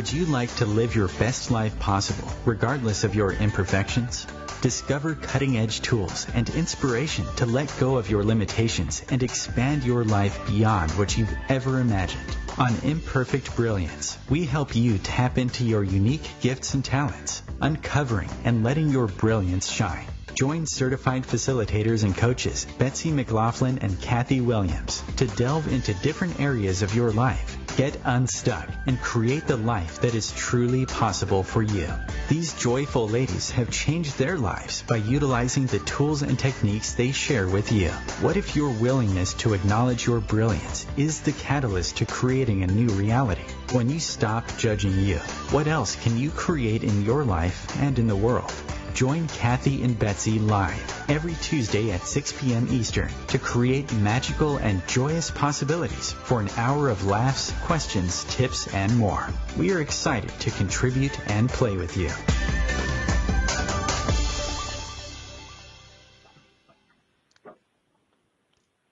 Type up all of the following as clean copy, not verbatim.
Would you like to live your best life possible, regardless of your imperfections? Discover cutting-edge tools and inspiration to let go of your limitations and expand your life beyond what you've ever imagined. On Imperfect Brilliance, we help you tap into your unique gifts and talents, uncovering and letting your brilliance shine. Join certified facilitators and coaches Betsy McLaughlin and Kathy Williams to delve into different areas of your life, get unstuck, and create the life that is truly possible for you. These joyful ladies have changed their lives by utilizing the tools and techniques they share with you. What if your willingness to acknowledge your brilliance is the catalyst to creating a new reality? When you stop judging you, what else can you create in your life and in the world? Join Kathy and Betsy live every Tuesday at 6 p.m. Eastern to create magical and joyous possibilities for an hour of laughs, questions, tips, and more. We are excited to contribute and play with you.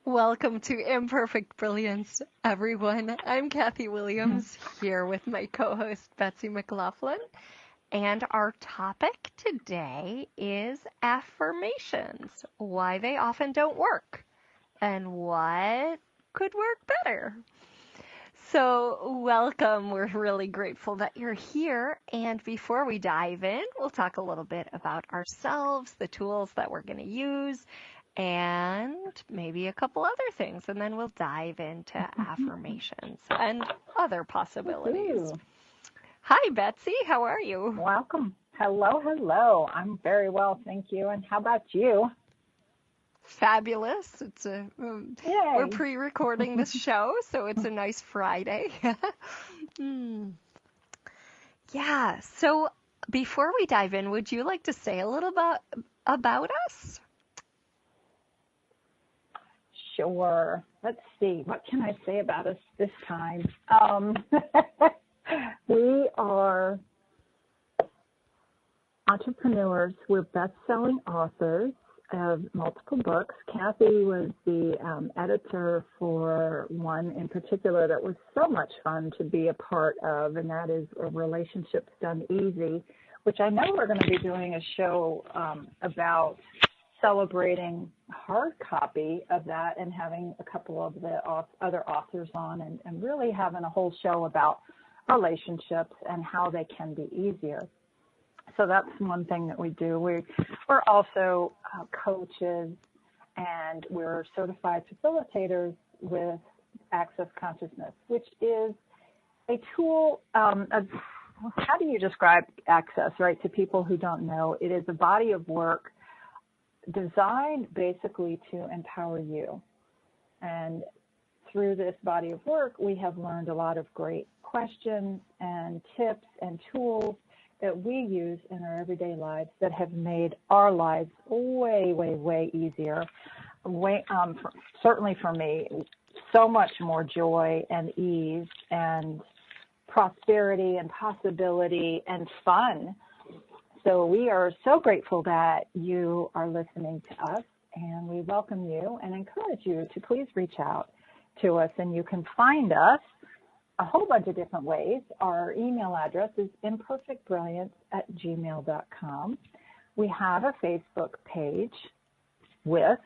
Welcome to Imperfect Brilliance, everyone. I'm Kathy Williams here with my co-host Betsy McLaughlin. And our topic today is affirmations, why they often don't work, and what could work better. So welcome. We're really grateful that you're here. And before we dive in, we'll talk a little bit about ourselves, the tools that we're going to use, and maybe a couple other things. And then we'll dive into affirmations and other possibilities. Hi, Betsy. How are you? Welcome. Hello. I'm very well, thank you. And how about you? Fabulous. It's we're pre-recording this show, so it's a nice Friday. Yeah. So before we dive in, would you like to say a little about us? Sure. Let's see. What can I say about us this time? We are entrepreneurs. We're best-selling authors of multiple books. Kathy was the editor for one in particular that was so much fun to be a part of, and that is Relationships Done Easy, which I know we're going to be doing a show about celebrating hard copy of that and having a couple of the other authors on and really having a whole show about relationships and how they can be easier. So that's one thing that we do. We're also coaches, and we're certified facilitators with Access Consciousness, which is a tool of, how do you describe Access, right, to people who don't know? It is a body of work designed basically to empower you. And through this body of work, we have learned a lot of great questions and tips and tools that we use in our everyday lives that have made our lives way easier. Certainly for me, so much more joy and ease and prosperity and possibility and fun. So we are so grateful that you are listening to us, and we welcome you and encourage you to please reach out to us, and you can find us a whole bunch of different ways. Our email address is imperfectbrilliance@gmail.com. We have a Facebook page with,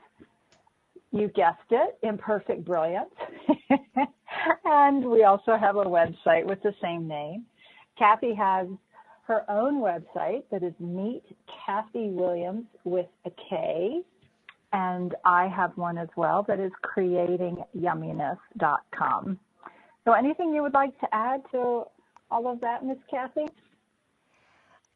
you guessed it, Imperfect Brilliance. And we also have a website with the same name. Kathy has her own website that is Meet Kathy Williams with a K. And I have one as well that is creatingyumminess.com. So anything you would like to add to all of that, Miss Kathy?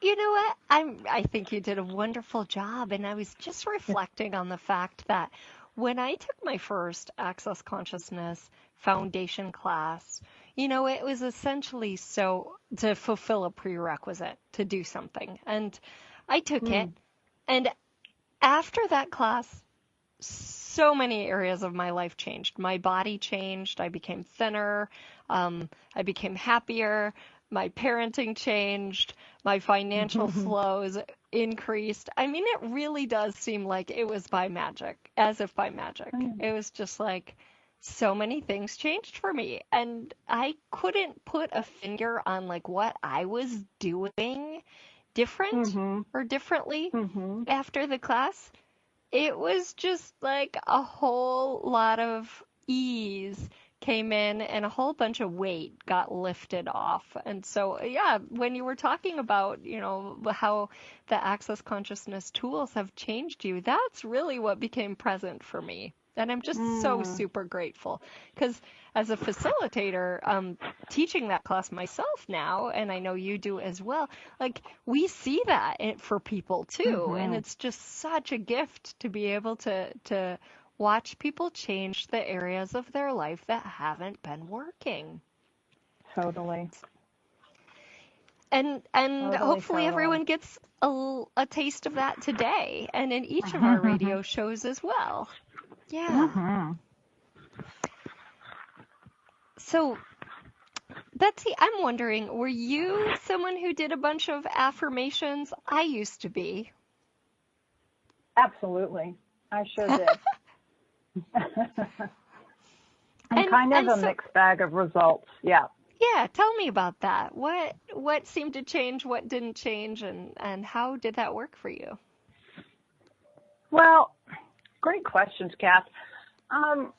You know what? I think you did a wonderful job, and I was just reflecting on the fact that when I took my first Access Consciousness foundation class, it was essentially to fulfill a prerequisite to do something. And I took it, and after that class, so many areas of my life changed. My body changed. I became thinner. I became happier. My parenting changed. My financial flows increased. I mean, it really does seem like it was by magic, as if by magic. It was just like, so many things changed for me. And I couldn't put a finger on like what I was doing different Mhm. or differently Mhm. after the class. It was just like a whole lot of ease came in and a whole bunch of weight got lifted off. And so, yeah, when you were talking about, how the access consciousness tools have changed you, that's really what became present for me. And I'm just so Mm. super grateful because as a facilitator, teaching that class myself now, and I know you do as well, like we see that for people too. And Mhm. it's just such a gift to be able to watch people change the areas of their life that haven't been working. Totally. And Totally. hopefully Totally. everyone gets a taste of that today and in each of our radio shows as well. Yeah. Mhm. So, Betsy, I'm wondering, were you someone who did a bunch of affirmations? I used to be. Absolutely. I sure did. I'm And kind of and a so mixed bag of results. Yeah. yeah, tell me about that. What seemed to change, what didn't change, and how did that work for you? Well, great questions, Kath. Um,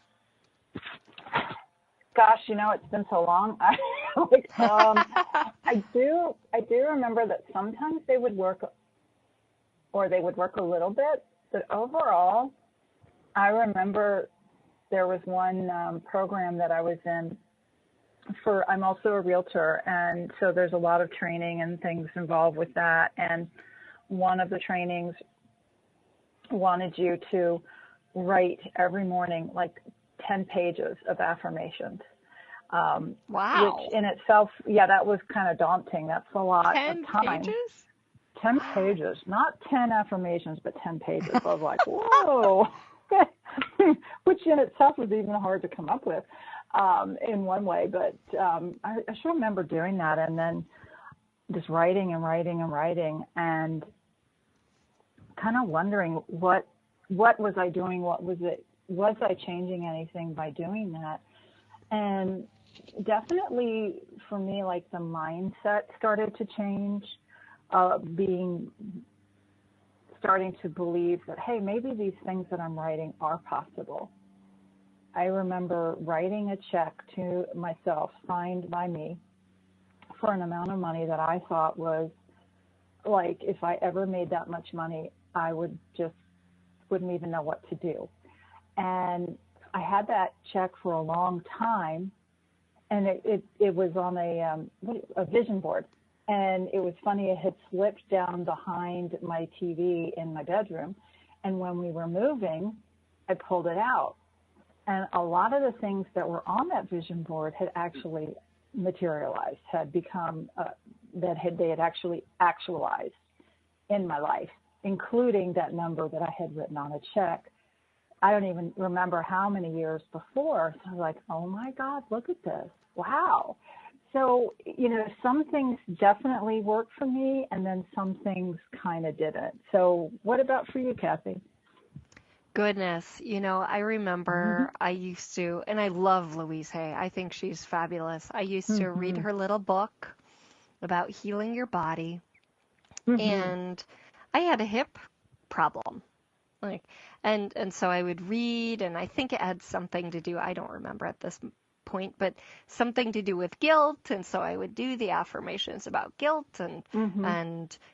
Gosh, it's been so long. I do remember that sometimes they would work, or they would work a little bit, but overall, I remember there was one program that I was in I'm also a realtor, and so there's a lot of training and things involved with that. And one of the trainings wanted you to write every morning like 10 pages of affirmations, Wow. which in itself, yeah, that was kind of daunting. That's a lot of 10 time. pages? 10 pages, not 10 affirmations, but 10 pages. I was like, whoa, which in itself was even hard to come up with in one way. But I sure remember doing that and then just writing and writing and writing and kind of wondering what was I doing? What was it? Was I changing anything by doing that? And definitely for me, like the mindset started to change, starting to believe that, hey, maybe these things that I'm writing are possible. I remember writing a check to myself, signed by me, for an amount of money that I thought was like, if I ever made that much money, I wouldn't even know what to do. And I had that check for a long time, and it was on a vision board. And it was funny, it had slipped down behind my TV in my bedroom. And when we were moving, I pulled it out. And a lot of the things that were on that vision board had actually materialized, had become, they had actually actualized in my life, including that number that I had written on a check. I don't even remember how many years before. So I was like, oh my God, look at this. Wow. So, some things definitely worked for me, and then some things kind of didn't. So what about for you, Kathy? Goodness, I remember I used to, and I love Louise Hay. I think she's fabulous. I used to read her little book about healing your body, and I had a hip problem. Like, and so I would read, and I think it had something to do, I don't remember at this point, but something to do with guilt. And so I would do the affirmations about guilt and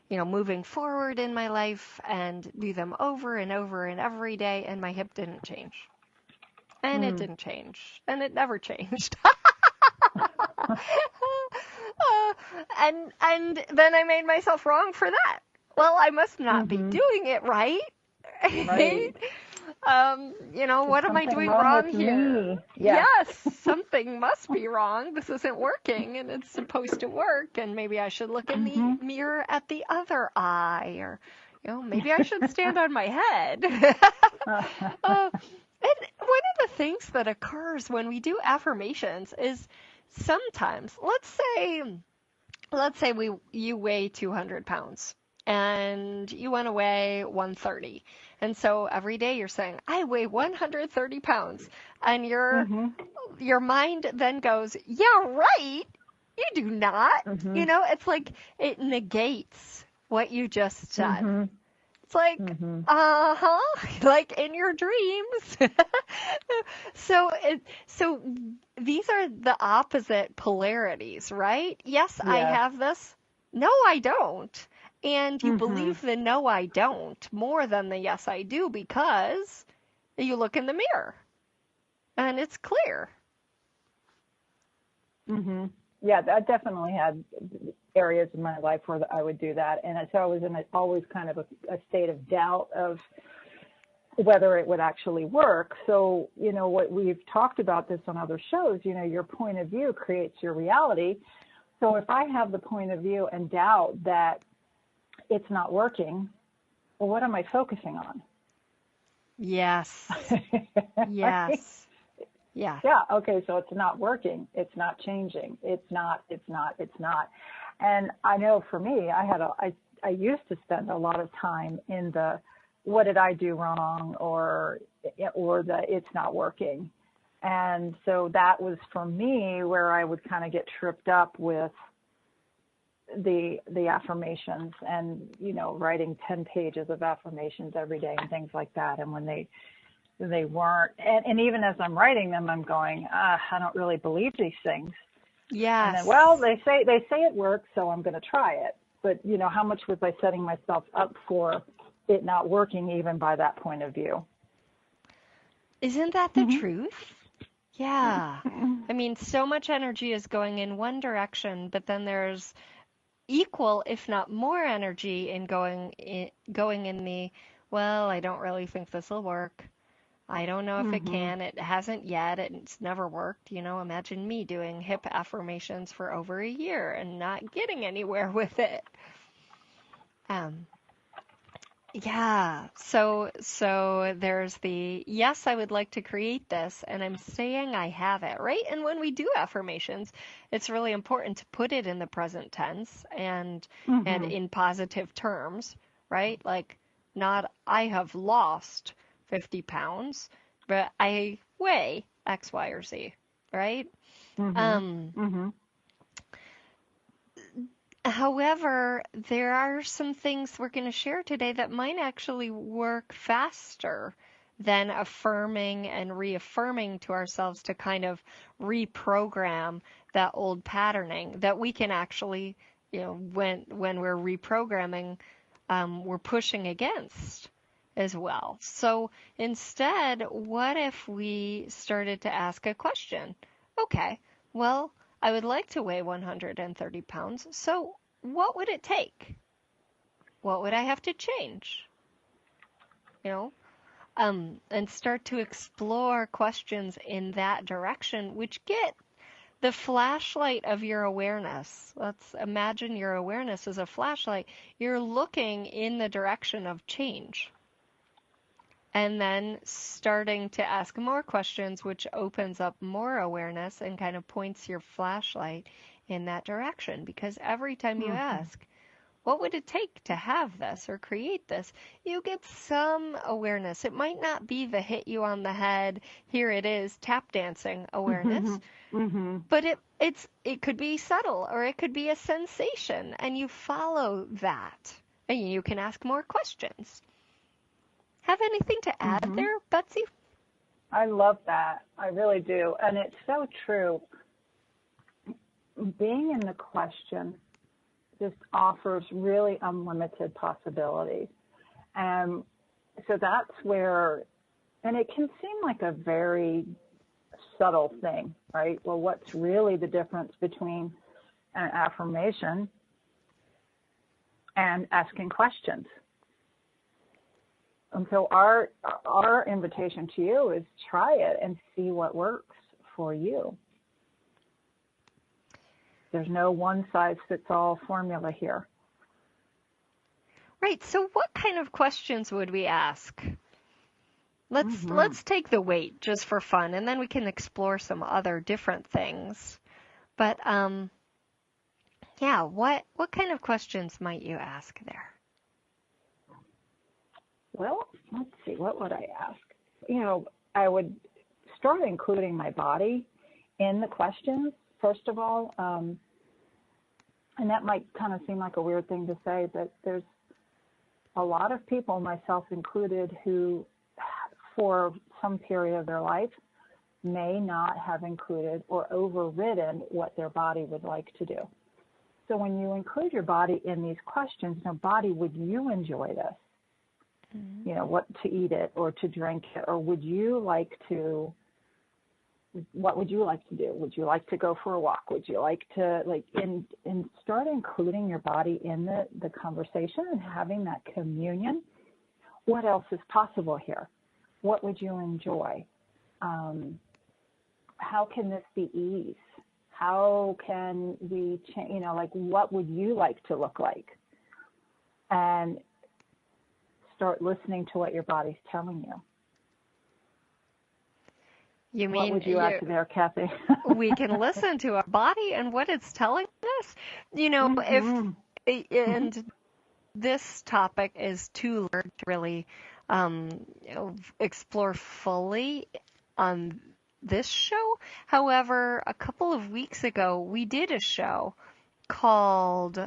moving forward in my life and do them over and over and every day. And my hip didn't change, and it didn't change, and it never changed. And then I made myself wrong for that. Well, I must not be doing it right. Right. What am I Something doing wrong wrong with here? me. Yeah. Yes, something must be wrong. This isn't working, and it's supposed to work. And maybe I should look in the mirror at the other eye, or maybe I should stand on my head. And one of the things that occurs when we do affirmations is sometimes, let's say you weigh 200 pounds. and you want to weigh 130. And so every day you're saying, I weigh 130 pounds. And your mind then goes, yeah, right. You do not. Mhm. You know, it's like it negates what you just said. Mhm. It's like, Mhm. like in your dreams. So these are the opposite polarities, right? Yes, I Yes. have this. No, I don't. And you Mhm. believe the no, I don't more than the yes, I do because you look in the mirror and it's clear. Mhm. Yeah, I definitely had areas in my life where I would do that, and so I was in always kind of a state of doubt of whether it would actually work. So, what we've talked about this on other shows, your point of view creates your reality. So if I have the point of view and doubt that it's not working, well, what am I focusing on? Yes. Right? Yes. Yeah. Yeah, okay, so it's not working. It's not changing. It's not. And I know for me, I used to spend a lot of time in the what did I do wrong or the it's not working. And so that was for me where I would kind of get tripped up with the affirmations and, writing 10 pages of affirmations every day and things like that. And when they weren't, and even as I'm writing them, I'm going, I don't really believe these things. And then, Yes. well, they say it works, so I'm going to try it. But, how much was I setting myself up for it not working even by that point of view? Isn't that the Mm-hmm. truth? Yeah. I mean, so much energy is going in one direction, but then there's equal, if not more energy in going in the, well, I don't really think this will work. I don't know if it Mm-hmm. can. It hasn't yet. It's never worked. Imagine me doing hip affirmations for over a year and not getting anywhere with it. Um, Yeah, so there's the yes, I would like to create this, and I'm saying I have it, right? And when we do affirmations, it's really important to put it in the present tense and Mm-hmm. in positive terms, right? Like not I have lost 50 pounds, but I weigh X, Y, or Z, right? Mm-hmm. Um, Mm-hmm. However, there are some things we're going to share today that might actually work faster than affirming and reaffirming to ourselves to kind of reprogram that old patterning that we can actually, when we're reprogramming, we're pushing against as well. So instead, what if we started to ask a question? Okay, well, I would like to weigh 130 pounds. So, what would it take? What would I have to change? You know, and start to explore questions in that direction, which get the flashlight of your awareness. Let's imagine your awareness as a flashlight. You're looking in the direction of change. And then starting to ask more questions, which opens up more awareness and kind of points your flashlight in that direction. Because every time you Mm-hmm. ask, what would it take to have this or create this? You get some awareness. It might not be the hit you on the head, here it is, tap dancing awareness, Mm-hmm. but it could be subtle or it could be a sensation, and you follow that. And you can ask more questions. Have anything to add Mm-hmm. there, Betsy? I love that. I really do. And it's so true. Being in the question just offers really unlimited possibilities. And so that's where, and it can seem like a very subtle thing, right? Well, what's really the difference between an affirmation and asking questions? And so our invitation to you is try it and see what works for you. There's no one size fits all formula here. Right. So what kind of questions would we ask? Mm-hmm. Let's take the weight just for fun, and then we can explore some other different things. But yeah, what kind of questions might you ask there? Well, let's see, what would I ask? I would start including my body in the questions, first of all. And that might kind of seem like a weird thing to say, but there's a lot of people, myself included, who for some period of their life may not have included or overridden what their body would like to do. So when you include your body in these questions, body, would you enjoy this? Mm-hmm. What to eat it or to drink it, or what would you like to do? Would you like to go for a walk? Would you like to, and start including your body in the conversation and having that communion? What else is possible here? What would you enjoy? How can this be ease? How can we change, what would you like to look like? And start listening to what your body's telling you. You mean, what would you add to there, Kathy? We can listen to our body and what it's telling us. Mm-hmm. And this topic is too large to really explore fully on this show. However, a couple of weeks ago, we did a show called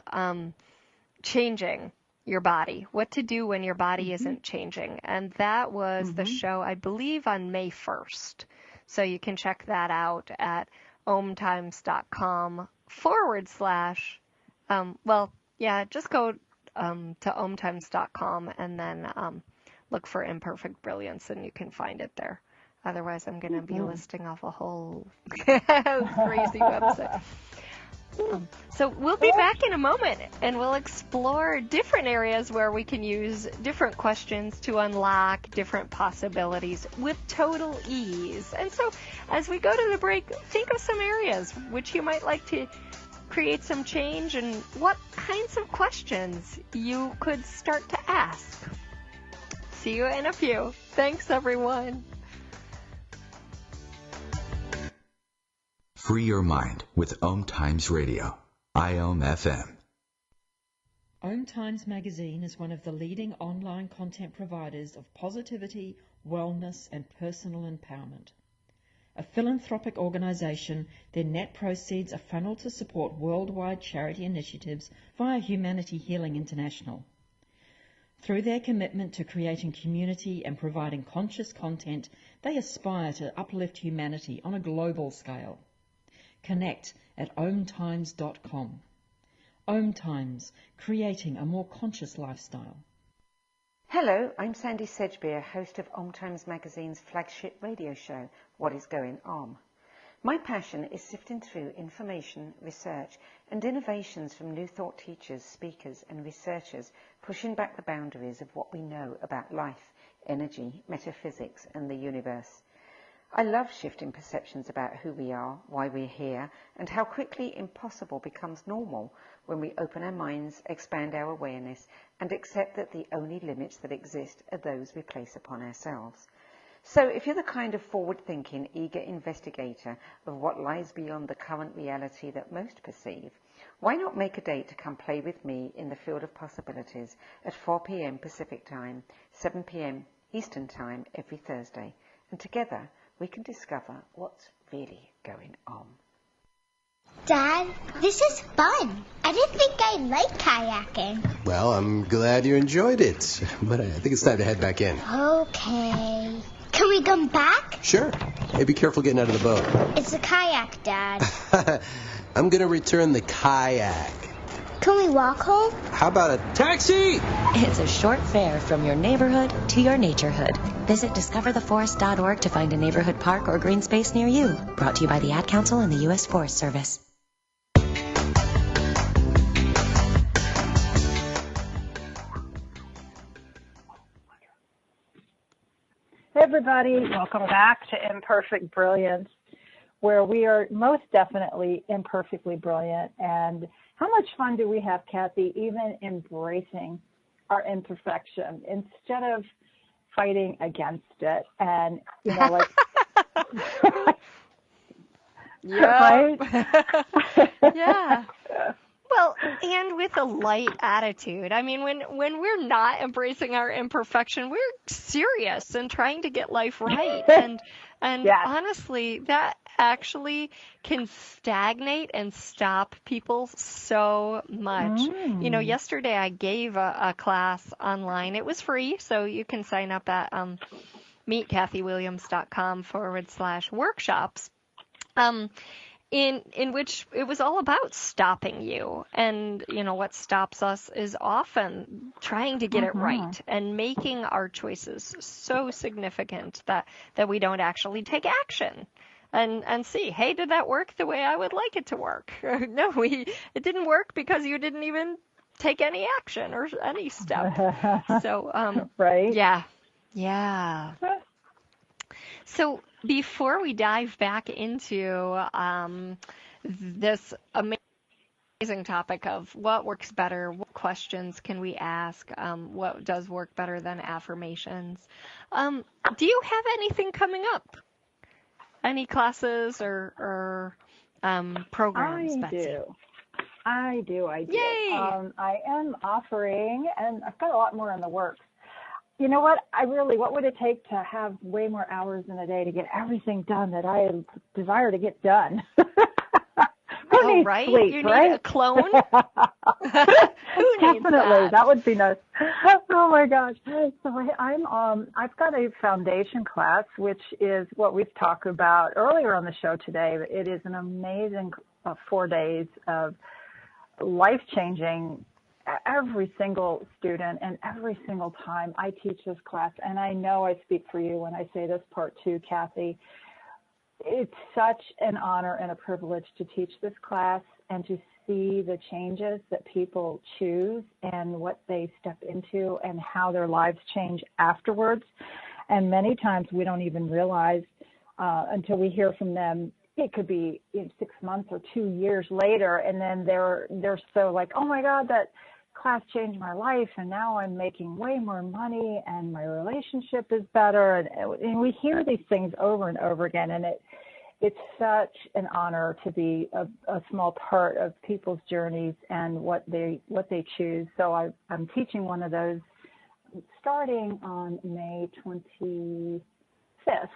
Changing Your Body, What to Do When Your Body mm-hmm. Isn't Changing. And that was mm-hmm. the show, I believe, on May 1st. So you can check that out at OMTimes.com / just go to OMTimes.com and then look for Imperfect Brilliance and you can find it there. Otherwise, I'm going to be listing off a whole crazy website. So we'll be back in a moment, and we'll explore different areas where we can use different questions to unlock different possibilities with total ease. And so as we go to the break, think of some areas which you might like to create some change and what kinds of questions you could start to ask. See you in a few. Thanks, everyone. Free your mind with OMTimes Radio. IOM FM. OMTimes magazine is one of the leading online content providers of positivity, wellness, and personal empowerment. A philanthropic organization, their net proceeds are funneled to support worldwide charity initiatives via Humanity Healing International. Through their commitment to creating community and providing conscious content, they aspire to uplift humanity on a global scale. Connect at OMTimes.com. OMTimes, creating a more conscious lifestyle. Hello, I'm Sandy Sedgbeer, host of OMTimes Magazine's flagship radio show, What is Going On? My passion is sifting through information, research, and innovations from new thought teachers, speakers, and researchers, pushing back the boundaries of what we know about life, energy, metaphysics, and the universe. I love shifting perceptions about who we are, why we're here, and how quickly impossible becomes normal when we open our minds, expand our awareness, and accept that the only limits that exist are those we place upon ourselves. So if you're the kind of forward-thinking, eager investigator of what lies beyond the current reality that most perceive, why not make a date to come play with me in the field of possibilities at 4 p.m. Pacific Time, 7 p.m. Eastern Time every Thursday, and together we can discover what's really going on. Dad, this is fun. I didn't think I liked kayaking. Well, I'm glad you enjoyed it, but I think it's time to head back in. Okay. Can we come back? Sure. Hey, be careful getting out of the boat. It's a kayak, Dad. I'm going to return the kayak. Can we walk home? How about a taxi? It's a short fare from your neighborhood to your naturehood. Visit discovertheforest.org to find a neighborhood park or green space near you. Brought to you by the Ad Council and the U.S. Forest Service. Hey everybody, welcome back to Imperfect Brilliance, where we are most definitely imperfectly brilliant. And how much fun do we have, Kathy, even embracing our imperfection instead of fighting against it? And, yeah. Right? Yeah. Well, and with a light attitude. I mean, when we're not embracing our imperfection, we're serious and trying to get life right. And Yes. honestly, that actually can stagnate and stop people so much. You know, yesterday I gave a class online. It was free, so you can sign up at migntkathywilliams.com/workshops. In which it was all about stopping you. And, you know, what stops us is often trying to get it right and making our choices so significant that we don't actually take action and see, hey, did that work the way I would like it to work? No, it didn't work because you didn't even take any action or any step. So, right? Yeah. So before we dive back into this amazing topic of what works better, what questions can we ask, what does work better than affirmations, do you have anything coming up? Any classes or programs, Betsy? I do. Yay! I am offering, and I've got a lot more in the works. You know what? What would it take to have way more hours in a day to get everything done that I desire to get done? Who needs right? sleep, You right? need a clone? Who needs Definitely. that? Would be nice. Oh my gosh. So I've got a foundation class, which is what we've talked about earlier on the show today. It is an amazing 4 days of life-changing. Every single student and every single time I teach this class, and I know I speak for you when I say this part too, Kathy, it's such an honor and a privilege to teach this class and to see the changes that people choose and what they step into and how their lives change afterwards. And many times we don't even realize until we hear from them. It could be 6 months or 2 years later, and then they're so like, oh my God, that class changed my life, and now I'm making way more money, and my relationship is better, and we hear these things over and over again, and it's such an honor to be a small part of people's journeys and what they choose. So I'm teaching one of those starting on May 25th.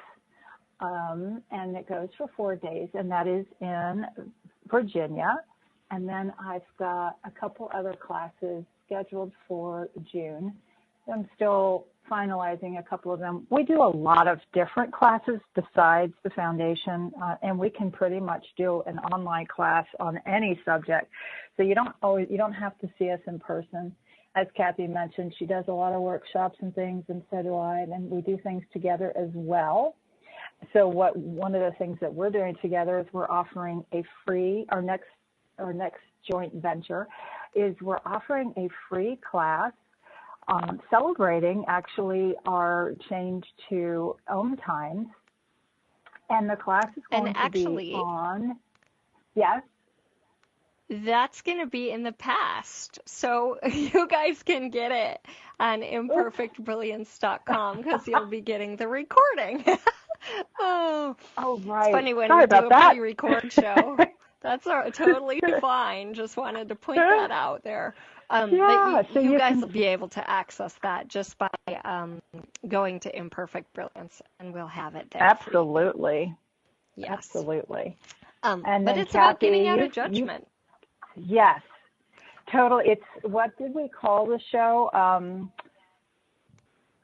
And it goes for 4 days, and that is in Virginia. And then I've got a couple other classes scheduled for June. I'm still finalizing a couple of them. We do a lot of different classes besides the foundation, and we can pretty much do an online class on any subject. So you don't have to see us in person. As Kathy mentioned, she does a lot of workshops and things, and so do I, and we do things together as well. So one of the things that we're doing together is we're offering a free, our next joint venture is we're offering a free class celebrating actually our change to OMTimes. And the class is going to be on, yes? That's going to be in the past. So you guys can get it on imperfectbrilliance.com because you'll be getting the recording. Oh, right. It's funny when Sorry we do a that. pre-record show. That's totally fine. Just wanted to point that out there. But you guys will be able to access that just by going to Imperfect Brilliance, and we'll have it there. Absolutely. Yes. Absolutely. But it's about getting out of judgment. Yes. Totally. It's, what did we call the show?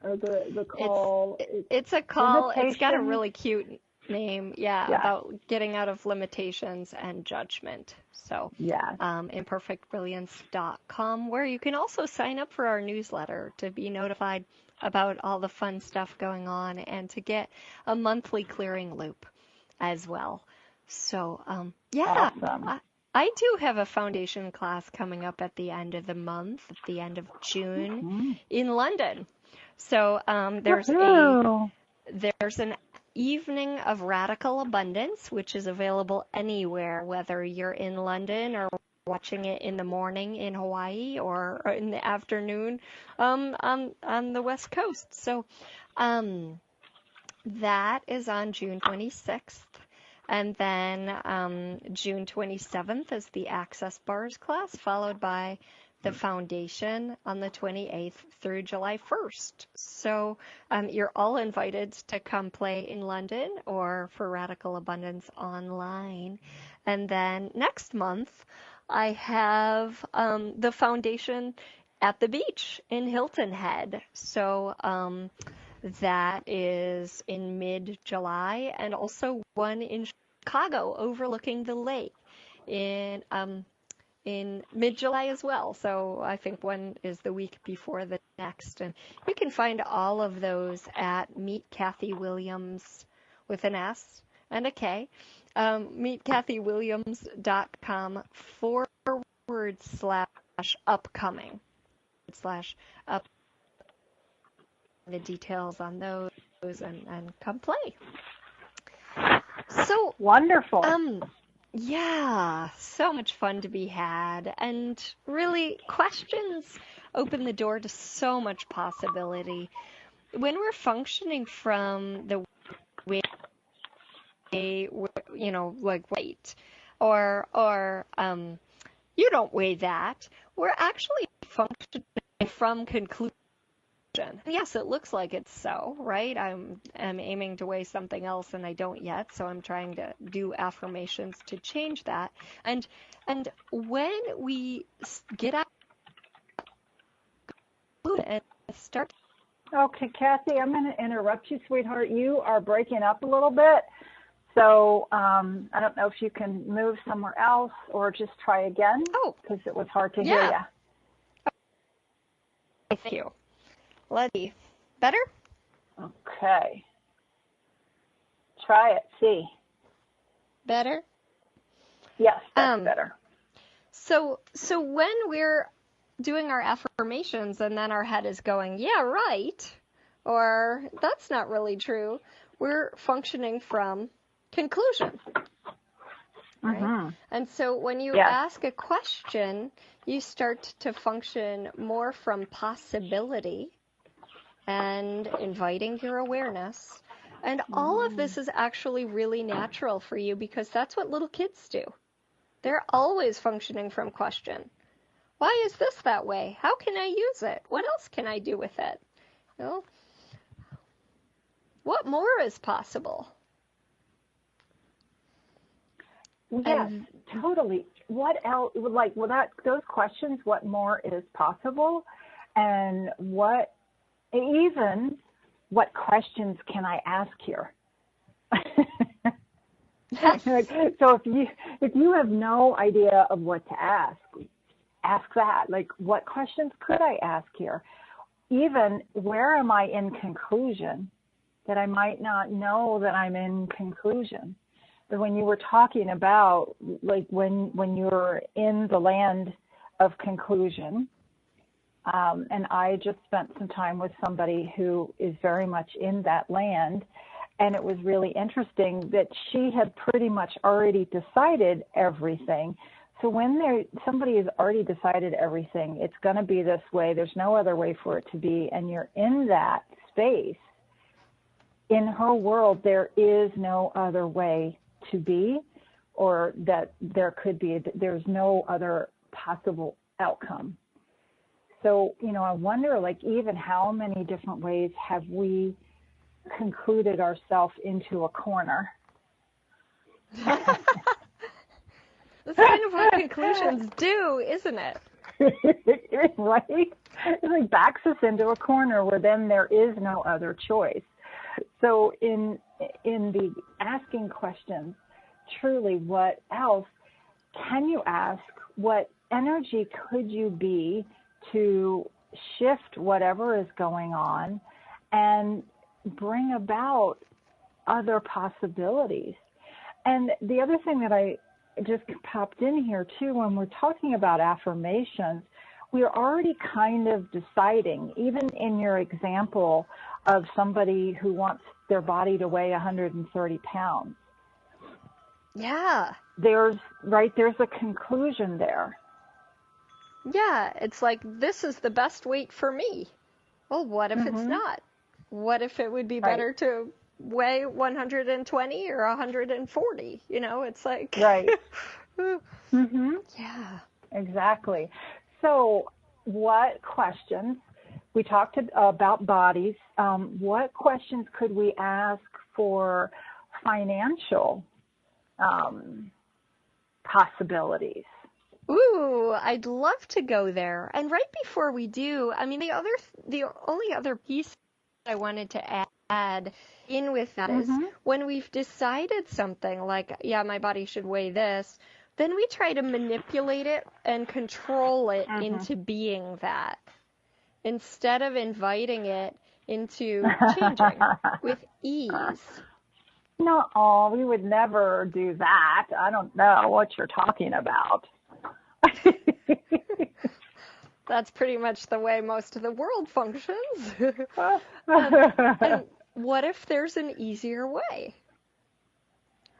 The call. It's a call. It's got a really cute name. Yeah, about getting out of limitations and judgment. So, imperfectbrilliance.com, where you can also sign up for our newsletter to be notified about all the fun stuff going on and to get a monthly clearing loop as well. So, Awesome. I do have a foundation class coming up at the end of the month, at the end of June in London. So there's an evening of radical abundance, which is available anywhere, whether you're in London or watching it in the morning in Hawaii or in the afternoon on the West Coast. So that is on June 26th. And then June 27th is the Access Bars class, followed by the Foundation on the 28th through July 1st. So you're all invited to come play in London or for Radical Abundance online. And then next month, I have the Foundation at the beach in Hilton Head. So that is in mid-July, and also one in Chicago overlooking the lake in mid-July as well. So I think one is the week before the next. And you can find all of those at Meet Kathy Williams with an S and a K. meetkathywilliams.com/upcoming /up the details on those and come play. So wonderful. Yeah, so much fun to be had. And really, questions open the door to so much possibility. When we're functioning from the way, like weight, or you don't weigh that, we're actually functioning from conclusion. Yes, it looks like it's so, right? I'm aiming to weigh something else and I don't yet, so I'm trying to do affirmations to change that. And when we get out and start. Okay, Kathy, I'm going to interrupt you, sweetheart. You are breaking up a little bit, so I don't know if you can move somewhere else or just try again. Oh, because it was hard to hear you. Thank you. Let's see. Better? Okay. Try it. See. Better? Yes, that's better. So when we're doing our affirmations and then our head is going, yeah, right, or that's not really true, we're functioning from conclusion. Right? Mm-hmm. And so when you ask a question, you start to function more from possibility and inviting your awareness. And all of this is actually really natural for you because that's what little kids do. They're always functioning from question. Why is this that way? How can I use it? What else can I do with it? You know, what more is possible? Yes, totally. What else, like, without those questions, what more is possible? And what questions can I ask here? So if you have no idea of what to ask that. Like, what questions could I ask here? Even, where am I in conclusion that I might not know that I'm in conclusion? But when you were talking about, like, when you're in the land of conclusion, and I just spent some time with somebody who is very much in that land, and it was really interesting that she had pretty much already decided everything. So when somebody has already decided everything, it's going to be this way, there's no other way for it to be, and you're in that space, in her world, there is no other way to be, or that there's no other possible outcome. So, I wonder, like, even how many different ways have we concluded ourselves into a corner? That's kind of what conclusions do, isn't it? Right? It like backs us into a corner where then there is no other choice. So in the asking questions, truly, what else can you ask? What energy could you be to shift whatever is going on and bring about other possibilities? And the other thing that I just popped in here too, when we're talking about affirmations, we're already kind of deciding, even in your example of somebody who wants their body to weigh 130 pounds. Yeah. There's a conclusion there. Yeah, it's like, this is the best weight for me. Well, what if it's not? What if it would be better to weigh 120 or 140? It's like... Right. Mm-hmm. Yeah. Exactly. So what questions, we talked about bodies, what questions could we ask for financial possibilities? Ooh, I'd love to go there. And right before we do, I mean, the only other piece I wanted to add in with that is when we've decided something like, yeah, my body should weigh this, then we try to manipulate it and control it into being that, instead of inviting it into changing with ease. No, we would never do that. I don't know what you're talking about. That's pretty much the way most of the world functions. and what if there's an easier way?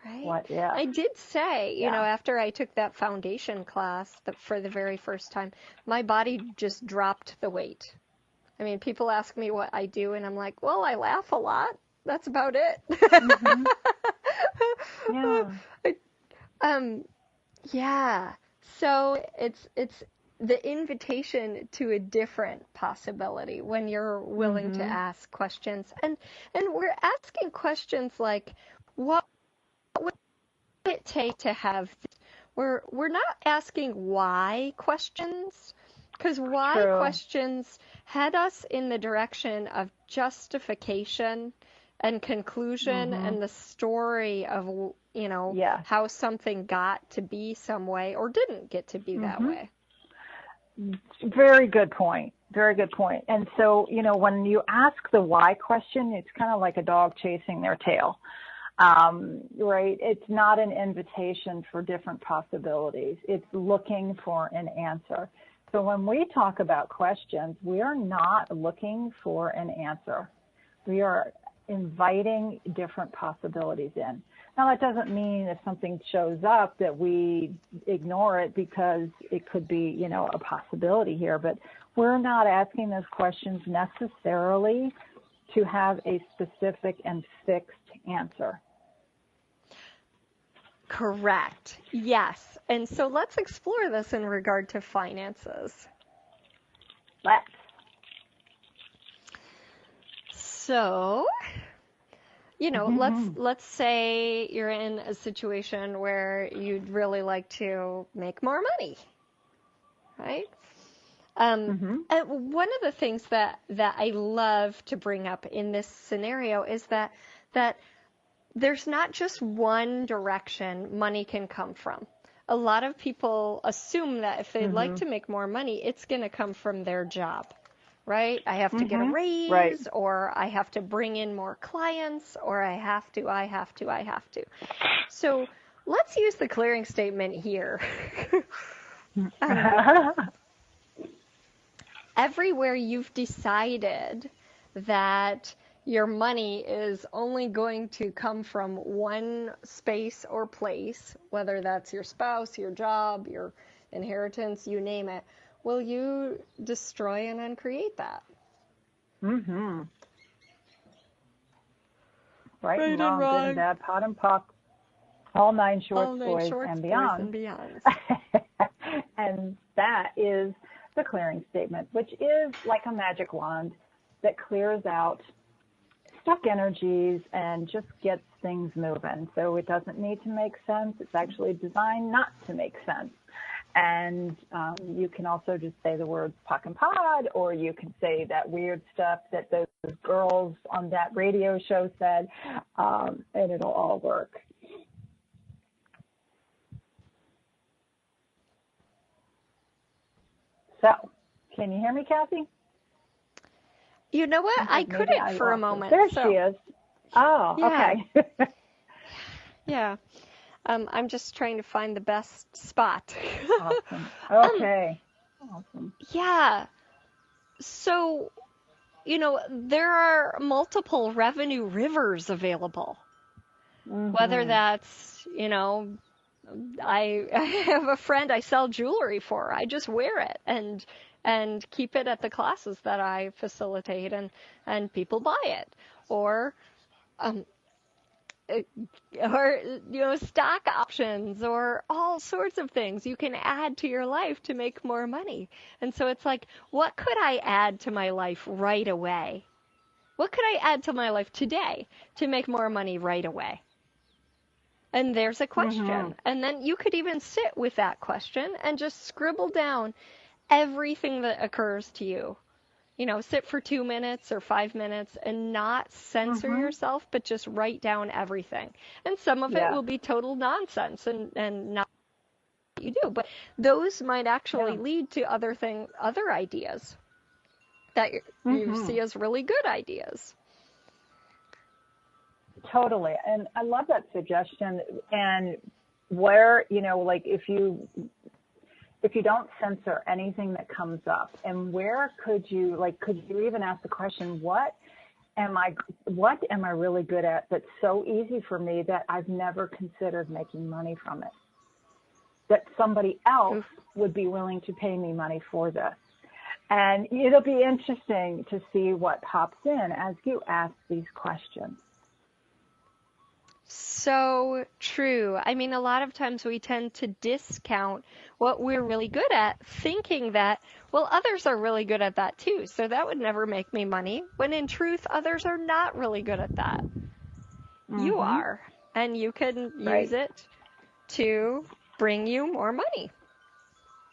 Right? What? Yeah. I did say, after I took that foundation class for the very first time, my body just dropped the weight. I mean, people ask me what I do, and I'm like, well, I laugh a lot. That's about it. Yeah. Yeah. So it's the invitation to a different possibility when you're willing to ask questions. And we're asking questions like, what would it take to have this? We're not asking why questions, because why questions head us in the direction of justification and conclusion and the story of, how something got to be some way or didn't get to be that way. Very good point. Very good point. And so, when you ask the why question, it's kind of like a dog chasing their tail, right? It's not an invitation for different possibilities. It's looking for an answer. So when we talk about questions, we are not looking for an answer. We are inviting different possibilities in. Now, that doesn't mean if something shows up that we ignore it because it could be, a possibility here, but we're not asking those questions necessarily to have a specific and fixed answer. Correct. Yes. And so let's explore this in regard to finances. Let's. So, let's say you're in a situation where you'd really like to make more money, right? And one of the things that I love to bring up in this scenario is that there's not just one direction money can come from. A lot of people assume that if they'd like to make more money, it's going to come from their job. Right? I have to get a raise, or I have to bring in more clients, or I have to. So let's use the clearing statement here. Everywhere you've decided that your money is only going to come from one space or place, whether that's your spouse, your job, your inheritance, you name it, will you destroy and uncreate that? Right and wrong, good and bad, pot and pock, all nine shorts, boys, and beyond. And that is the clearing statement, which is like a magic wand that clears out stuck energies and just gets things moving. So it doesn't need to make sense. It's actually designed not to make sense. And you can also just say the words pock and pod, or you can say that weird stuff that those girls on that radio show said, and it'll all work. So, can you hear me, Kathy? You know what? I couldn't for a moment. There she is. Oh, yeah. Okay. Yeah. I'm just trying to find the best spot. Awesome. Okay. Awesome. Yeah. So, there are multiple revenue rivers available. Whether that's, I have a friend I sell jewelry for. I just wear it and keep it at the classes that I facilitate, and people buy it. Or um, or, stock options or all sorts of things you can add to your life to make more money. And so it's like, what could I add to my life right away? What could I add to my life today to make more money right away? And there's a question. Mm-hmm. And then you could even sit with that question and just scribble down everything that occurs to you. Sit for 2 minutes or 5 minutes and not censor Mm-hmm. yourself, but just write down everything. And some of it Yeah. will be total nonsense and not what you do. But those might actually lead to other ideas that you see as really good ideas. Totally. And I love that suggestion. And where, like if you don't censor anything that comes up, and where could you even ask the question, what am I really good at that's so easy for me that I've never considered making money from it? That somebody else would be willing to pay me money for this. And it'll be interesting to see what pops in as you ask these questions. So true. I mean, a lot of times we tend to discount what we're really good at, thinking that, well, others are really good at that too, so that would never make me money, when in truth, others are not really good at that. Mm-hmm. You are, and you can use it to bring you more money.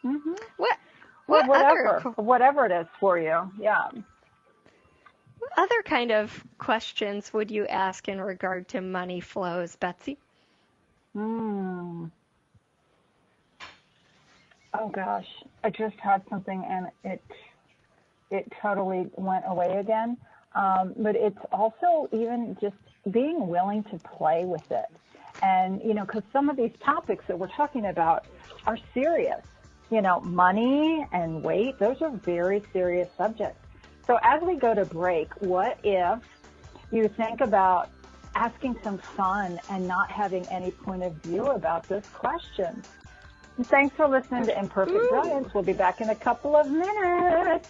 Mm-hmm. Whatever it is for you, yeah. What other kind of questions would you ask in regard to money flows, Betsy? Oh gosh, I just had something and it totally went away again. But it's also even just being willing to play with it. And, because some of these topics that we're talking about are serious. Money and weight, those are very serious subjects. So as we go to break, what if you think about asking some fun and not having any point of view about this question? And thanks for listening to Imperfect Brilliance. We'll be back in a couple of minutes.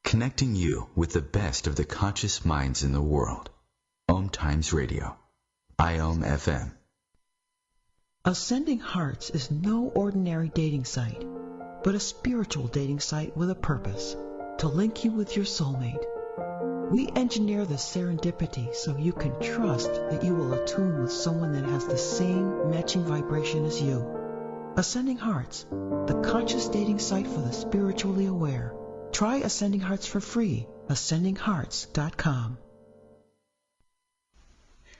Connecting you with the best of the conscious minds in the world. OMTimes Radio. IOM FM. Ascending Hearts is no ordinary dating site, but a spiritual dating site with a purpose, to link you with your soulmate. We engineer the serendipity so you can trust that you will attune with someone that has the same matching vibration as you. Ascending Hearts, the conscious dating site for the spiritually aware. Try Ascending Hearts for free. AscendingHearts.com.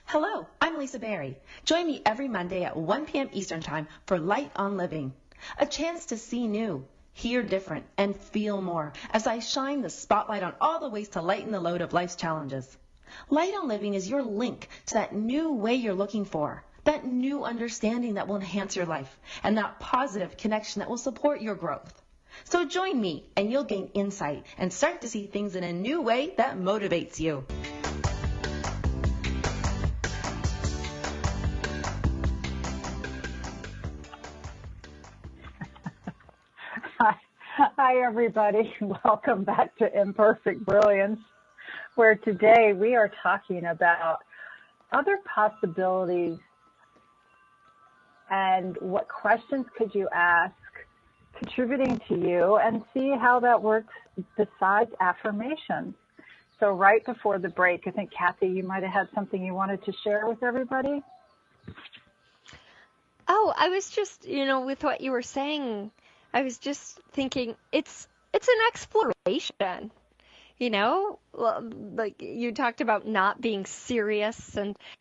Hello, I'm Lisa Berry. Join me every Monday at 1 p.m. Eastern Time for Light on Living, a chance to see new, hear different, and feel more as I shine the spotlight on all the ways to lighten the load of life's challenges. Light on Living is your link to that new way you're looking for, that new understanding that will enhance your life, and that positive connection that will support your growth. So join me and you'll gain insight and start to see things in a new way that motivates you. Hi, everybody. Welcome back to Imperfect Brilliance, where today we are talking about other possibilities and what questions could you ask contributing to you, and see how that works besides affirmations. So right before the break, I think, Kathy, you might have had something you wanted to share with everybody. Oh, I was just, with what you were saying, I was just thinking it's an exploration, like you talked about not being serious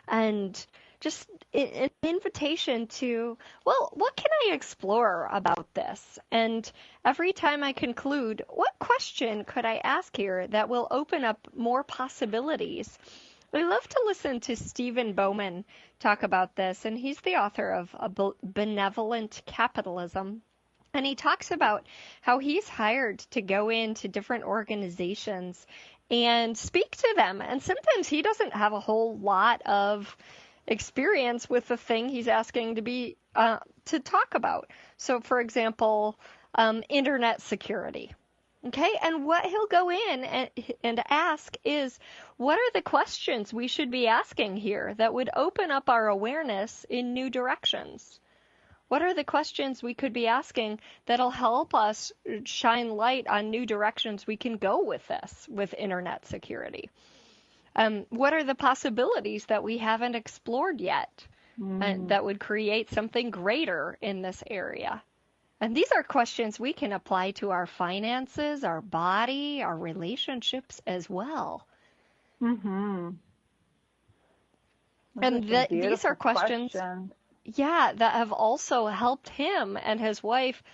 and just an invitation to, well, what can I explore about this? And every time I conclude, what question could I ask here that will open up more possibilities? I love to listen to Stephen Bowman talk about this, and he's the author of Benevolent Capitalism. And he talks about how he's hired to go into different organizations and speak to them. And sometimes he doesn't have a whole lot of experience with the thing he's asking to talk about. So, for example, internet security. Okay, and what he'll go in and ask is, what are the questions we should be asking here that would open up our awareness in new directions? What are the questions we could be asking that'll help us shine light on new directions we can go with this, with internet security? What are the possibilities that we haven't explored yet that would create something greater in this area? And these are questions we can apply to our finances, our body, our relationships as well. Mm-hmm. And these are questions, that have also helped him and his wife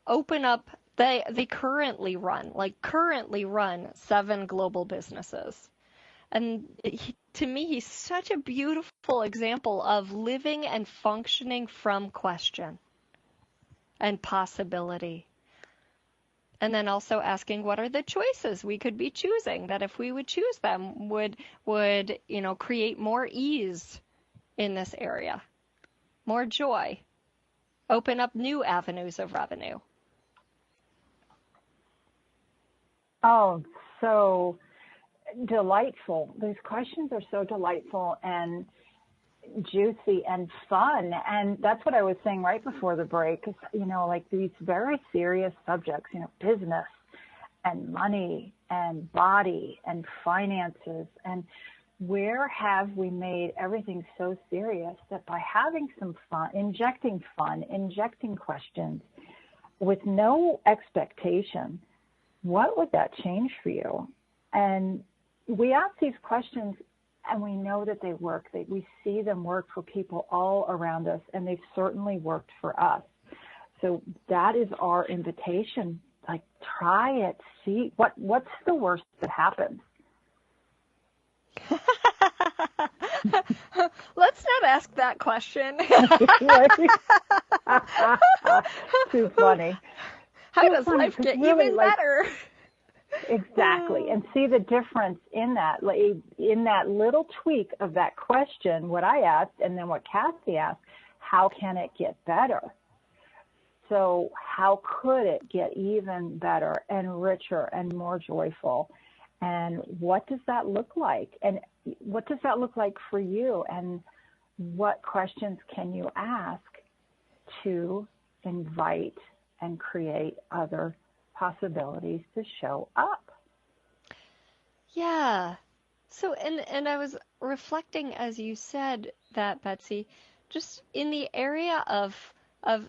open up. They currently run 7 global businesses. And to me, he's such a beautiful example of living and functioning from question and possibility. And then also asking, what are the choices we could be choosing that if we would choose them would create more ease in this area, more joy, open up new avenues of revenue. Oh, so delightful. These questions are so delightful and juicy and fun. And that's what I was saying right before the break, is, like these very serious subjects, business and money and body and finances. And where have we made everything so serious that by having some fun, injecting questions with no expectation, what would that change for you? And we ask these questions and we know that they work. We see them work for people all around us, and they've certainly worked for us. So that is our invitation. Like, try it. See what's the worst that happens. Let's not ask that question. Too funny. How does life get even better? Exactly. And see the difference in that little tweak of that question, what I asked, and then what Kathy asked, how can it get better? So how could it get even better and richer and more joyful? And what does that look like? And what does that look like for you? And what questions can you ask to invite and create other possibilities to show up? Yeah. So, and I was reflecting as you said that, Betsy, just in the area of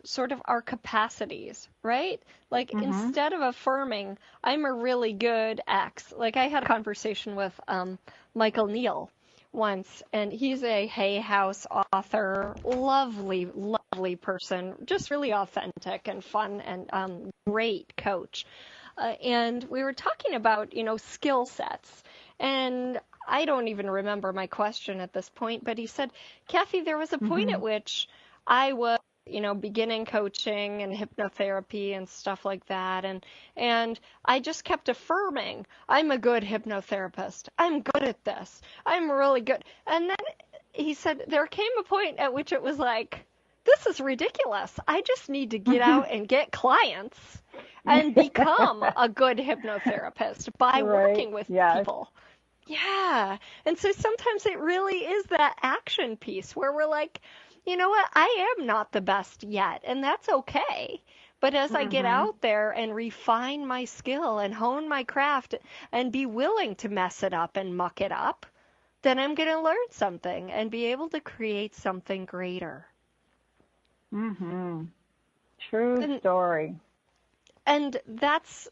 sort of our capacities, right? Like, instead of affirming, I'm a really good X. Like, I had a conversation with Michael Neal once, and he's a Hay House author, lovely, lovely person, just really authentic and fun, and great coach. And we were talking about, skill sets. And I don't even remember my question at this point, but he said, Kathy, there was a point at which I was, beginning coaching and hypnotherapy and stuff like that. And I just kept affirming, I'm a good hypnotherapist. I'm good at this. I'm really good. And then he said, there came a point at which it was like, this is ridiculous. I just need to get out and get clients and become a good hypnotherapist by working with people. Yeah. And so sometimes it really is that action piece where we're like, you know what, I am not the best yet, and that's okay. But as I get out there and refine my skill and hone my craft and be willing to mess it up and muck it up, then I'm going to learn something and be able to create something greater. True story. And that's,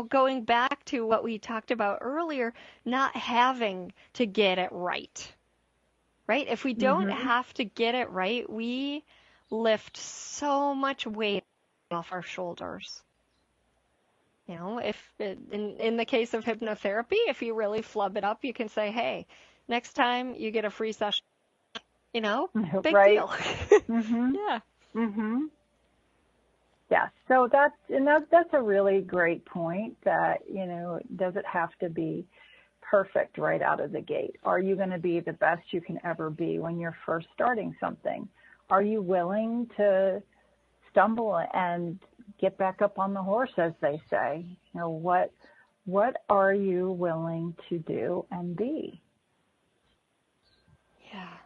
going back to what we talked about earlier, not having to get it right. Right? If we don't have to get it right, we lift so much weight off our shoulders. If in the case of hypnotherapy, if you really flub it up, you can say, hey, next time you get a free session, big deal. Yeah. Yeah, so that's a really great point that, does it have to be perfect right out of the gate? Are you going to be the best you can ever be when you're first starting something? Are you willing to stumble and get back up on the horse, as they say? You know, what are you willing to do and be? Yeah.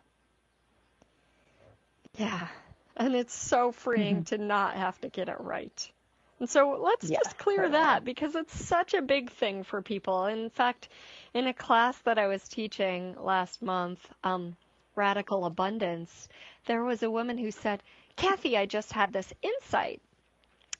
Yeah. And it's so freeing to not have to get it right. And so let's just clear that, because it's such a big thing for people. In fact, in a class that I was teaching last month, Radical Abundance, there was a woman who said, Kathy, I just had this insight.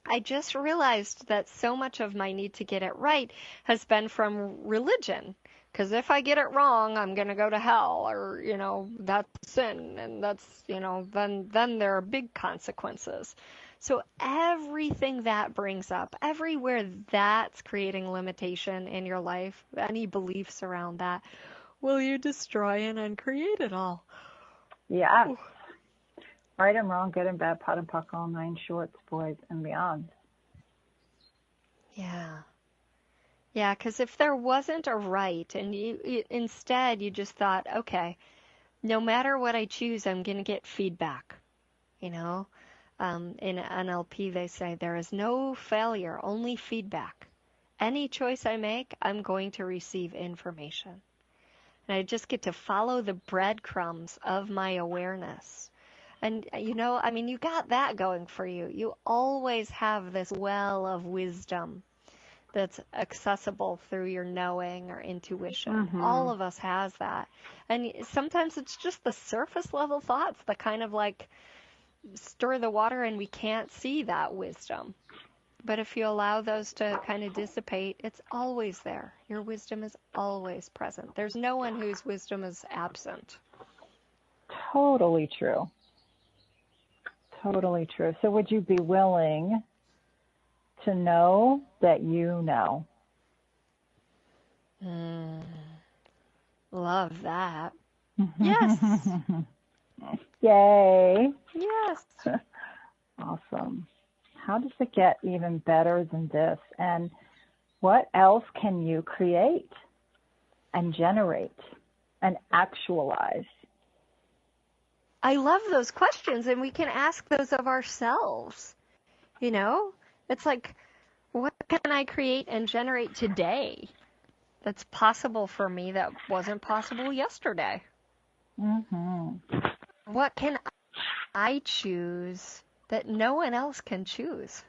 I just realized that so much of my need to get it right has been from religion. Because if I get it wrong, I'm going to go to hell, or, you know, that's sin, and that's, you know, then there are big consequences. So everything that brings up, everywhere that's creating limitation in your life, any beliefs around that, will you destroy and uncreate it all? Yeah. Right and wrong, good and bad, pot and puck, all 9 shorts, boys and beyond. Yeah. Yeah, because if there wasn't a right, and instead you just thought, okay, no matter what I choose, I'm going to get feedback. You know, in NLP they say there is no failure, only feedback. Any choice I make, I'm going to receive information. And I just get to follow the breadcrumbs of my awareness. And, you know, I mean, you got that going for you. You always have this well of wisdom that's accessible through your knowing or intuition. All of us has that. And sometimes it's just the surface level thoughts that kind of like stir the water and we can't see that wisdom. But if you allow those to kind of dissipate, it's always there. Your wisdom is always present. There's no one whose wisdom is absent. Totally true. Totally true. So would you be willing to know that you know? Love that. Yes. Yay. Yes. Awesome. How does it get even better than this? And what else can you create and generate and actualize? I love those questions, and we can ask those of ourselves. You know, it's like, what can I create and generate today that's possible for me that wasn't possible yesterday? What can I choose that no one else can choose?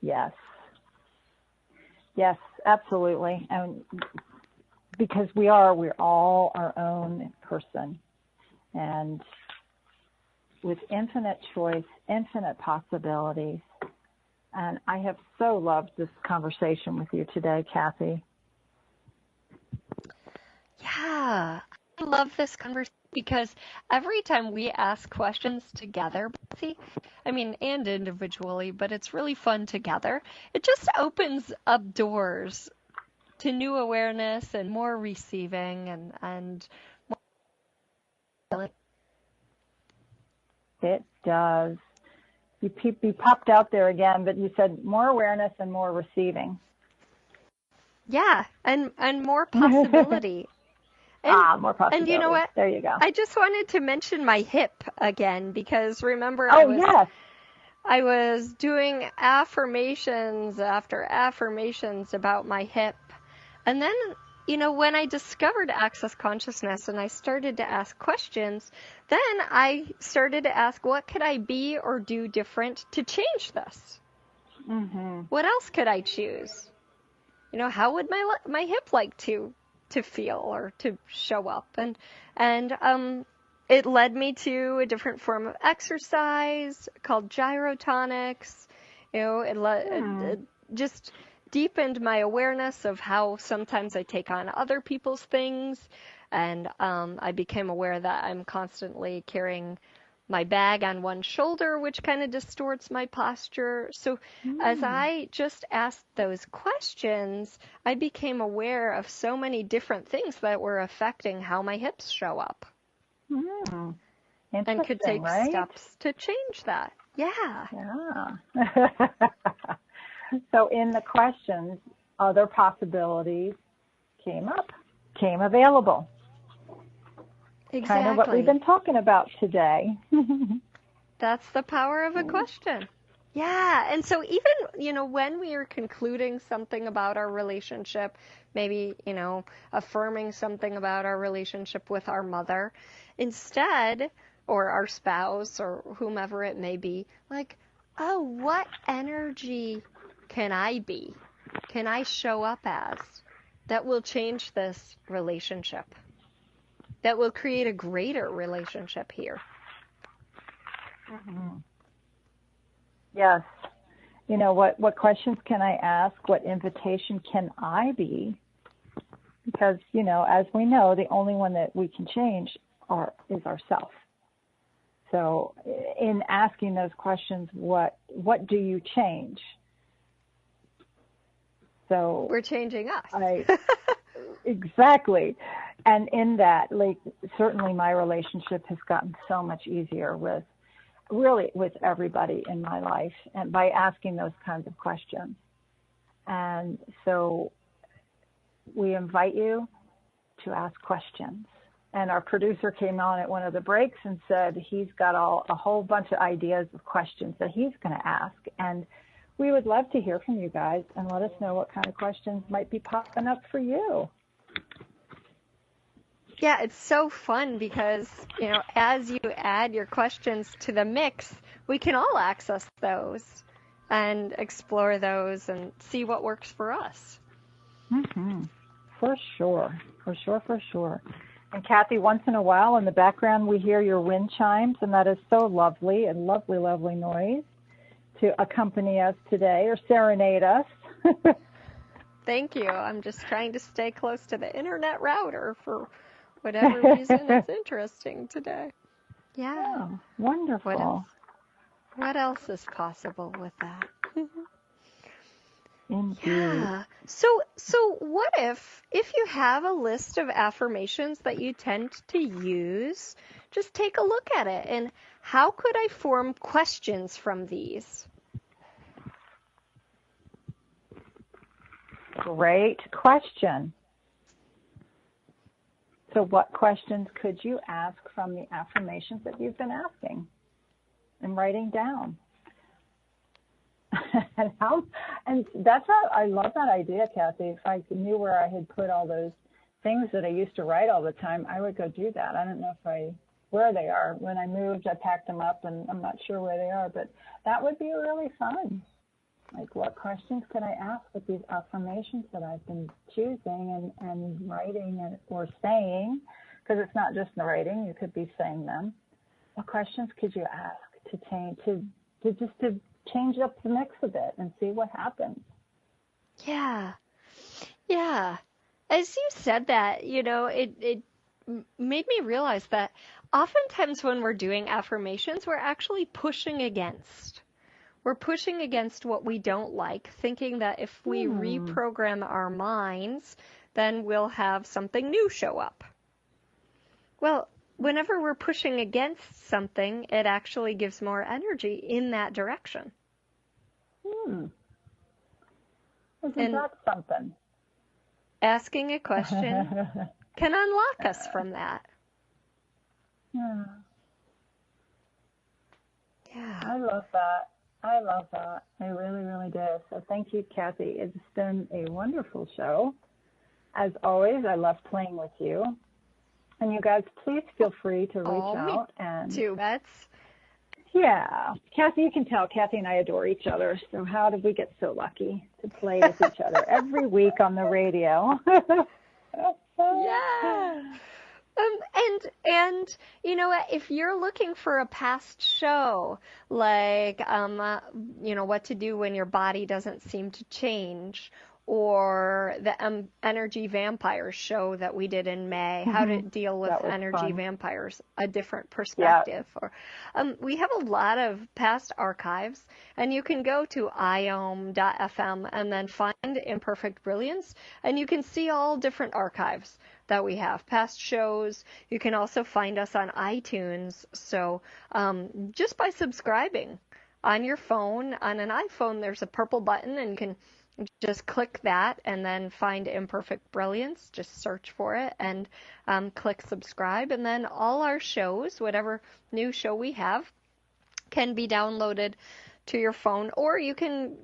Yes. Yes, absolutely. And because we're all our own person. And with infinite choice, infinite possibilities. And I have so loved this conversation with you today, Kathy. Yeah, I love this conversation because every time we ask questions together, Betsy, I mean, and individually, but it's really fun together, it just opens up doors to new awareness and more receiving and more. It does. You popped out there again, but you said more awareness and more receiving. Yeah, and more possibility. More possibility. And you know what? There you go. I just wanted to mention my hip again because remember yes. I was doing affirmations after affirmations about my hip. And then, you know, when I discovered Access Consciousness and I started to ask questions, then I started to ask, what could I be or do different to change this? What else could I choose? You know, how would my hip like to feel or to show up? And it led me to a different form of exercise called gyrotonics. You know, it just deepened my awareness of how sometimes I take on other people's things. And I became aware that I'm constantly carrying my bag on one shoulder, which kind of distorts my posture. So as I just asked those questions, I became aware of so many different things that were affecting how my hips show up. And could take steps to change that. Yeah. So in the questions, other possibilities came available. Exactly. Kind of what we've been talking about today. That's the power of a question. Yeah, and so even, when we are concluding something about our relationship, maybe, affirming something about our relationship with our mother, instead, or our spouse, or whomever it may be, like, oh, what energy can I be? Can I show up as that will change this relationship? That will create a greater relationship here. Mm-hmm. Yes. What questions can I ask? What invitation can I be? Because, as we know, the only one that we can change is ourselves. So in asking those questions, what do you change? So we're changing us. Exactly. And in that, like, certainly my relationship has gotten so much easier with everybody in my life, and by asking those kinds of questions. And so we invite you to ask questions. And our producer came on at one of the breaks and said he's got a whole bunch of ideas of questions that he's going to ask. And we would love to hear from you guys and let us know what kind of questions might be popping up for you. Yeah, it's so fun because, as you add your questions to the mix, we can all access those and explore those and see what works for us. Mm-hmm. For sure. And Kathy, once in a while in the background we hear your wind chimes, and that is so lovely, and lovely, lovely noise to accompany us today or serenade us. Thank you. I'm just trying to stay close to the internet router for whatever reason it's interesting today. Yeah. Oh, wonderful. What else is possible with that? Indeed. Yeah. So what if you have a list of affirmations that you tend to use, just take a look at it and how could I form questions from these? Great question. So what questions could you ask from the affirmations that you've been asking and writing down? And that's how I love that idea, Kathy. If I knew where I had put all those things that I used to write all the time, I would go do that. I don't know where they are. When I moved, I packed them up, and I'm not sure where they are, but that would be really fun. Like, what questions could I ask with these affirmations that I've been choosing and writing or saying? Because it's not just the writing; you could be saying them. What questions could you ask to change up the mix a bit and see what happens? Yeah. As you said that, it made me realize that oftentimes when we're doing affirmations, we're actually pushing against. We're pushing against what we don't like, thinking that if we reprogram our minds, then we'll have something new show up. Well, whenever we're pushing against something, it actually gives more energy in that direction. Isn't that something? Asking a question can unlock us from that. Yeah. I love that. I really, really do. So thank you, Kathy. It's been a wonderful show. As always, I love playing with you. And you guys, please feel free to reach out. And too, Bets. Yeah. Kathy, you can tell Kathy and I adore each other. So how did we get so lucky to play with each other every week on the radio? Yeah. And if you're looking for a past show, like, what to do when your body doesn't seem to change, or the energy vampires show that we did in May, how to deal with energy vampires, a different perspective. Or we have a lot of past archives, and you can go to iom.fm and then find Imperfect Brilliance, and you can see all different archives that we have, past shows. You can also find us on iTunes. So just by subscribing on your phone, on an iPhone, there's a purple button, and you can Just click that and then find Imperfect Brilliance. Just search for it and click subscribe. And then all our shows, whatever new show we have, can be downloaded to your phone, or you can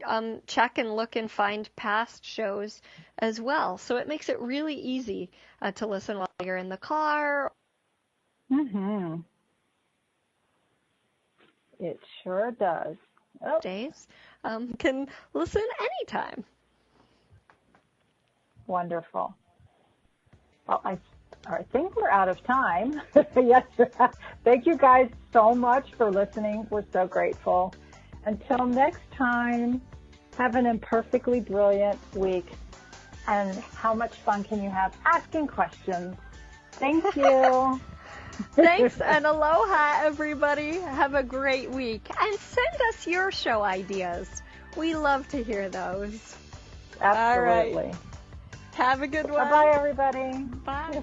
check and look and find past shows as well. So it makes it really easy to listen while you're in the car. Mm-hmm. It sure does. Oh. Days can listen anytime. Wonderful. Well, I think we're out of time. Yes. Thank you guys so much for listening. We're so grateful. Until next time, have an imperfectly brilliant week. And how much fun can you have asking questions? Thank you. Thanks and aloha, everybody. Have a great week. And send us your show ideas. We love to hear those. Absolutely. All right. Have a good one. Bye-bye, everybody. Bye.